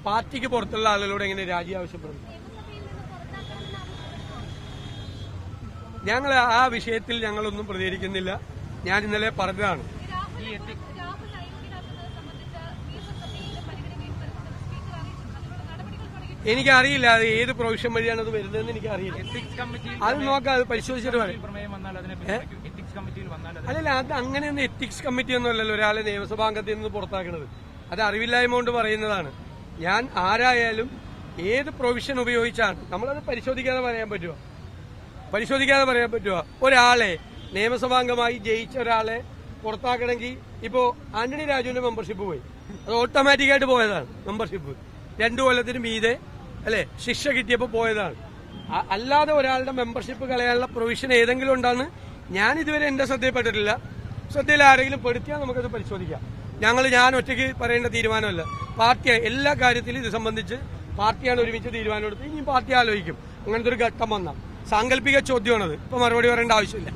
പാർട്ടിക്ക് പുറത്തുള്ള ആളുകളോട് എങ്ങനെ രാജി ആവശ്യപ്പെടുന്നു? ഞങ്ങൾ ആ വിഷയത്തിൽ ഞങ്ങളൊന്നും പ്രതികരിക്കുന്നില്ല. ഞാൻ ഇന്നലെ പറഞ്ഞതാണ്. എനിക്കറിയില്ല അത് ഏത് പ്രൊവിഷൻ വഴിയാണ് അത് വരുന്നതെന്ന് എനിക്കറിയില്ല. അത് നോക്കാം, അത് പരിശോധിച്ചിട്ട് പറയാം. അല്ലല്ല, അത് അങ്ങനെയൊന്നും എത്തിക്സ് കമ്മിറ്റി ഒന്നും അല്ലല്ലോ ഒരാളെ നിയമസഭാംഗത്തിൽ നിന്ന് പുറത്താക്കുന്നത്. അത് അറിവില്ലായ്മ കൊണ്ട് പറയുന്നതാണ്. ഞാൻ ആരായാലും ഏത് പ്രൊവിഷൻ ഉപയോഗിച്ചാണ് നമ്മളത് പരിശോധിക്കാതെ പറയാൻ പറ്റുമോ? ഒരാളെ നിയമസഭാംഗമായി ജയിച്ച ഒരാളെ പുറത്താക്കണമെങ്കിൽ ഇപ്പോ ആന്റണി രാജുവിന്റെ മെമ്പർഷിപ്പ് പോയി, അത് ഓട്ടോമാറ്റിക്കായിട്ട് പോയതാണ്. മെമ്പർഷിപ്പ് 2 കൊല്ലത്തിന് മീതെ അല്ലെ ശിക്ഷ കിട്ടിയപ്പോൾ പോയതാണ്. അല്ലാതെ ഒരാളുടെ മെമ്പർഷിപ്പ് കളയാനുള്ള പ്രൊവിഷൻ ഏതെങ്കിലും ഉണ്ടെന്ന് ഞാൻ ഇതുവരെ എന്റെ ശ്രദ്ധയിൽപ്പെട്ടിട്ടില്ല. ശ്രദ്ധയിൽ ആരെങ്കിലും പെടുത്തിയാൽ നമുക്കത് പരിശോധിക്കാം. ഞാൻ ഒറ്റയ്ക്ക് പറയേണ്ട തീരുമാനമല്ല. പാർട്ടി എല്ലാ കാര്യത്തിലും ഇത് സംബന്ധിച്ച് പാർട്ടിയാണ് ഒരുമിച്ച് തീരുമാനം എടുത്ത് ഇനി പാർട്ടി ആലോചിക്കും. അങ്ങനത്തെ ഒരു ഘട്ടം വന്നാൽ സാങ്കല്പിക ചോദ്യമാണത്. ഇപ്പൊ മറുപടി പറയേണ്ട ആവശ്യമില്ല.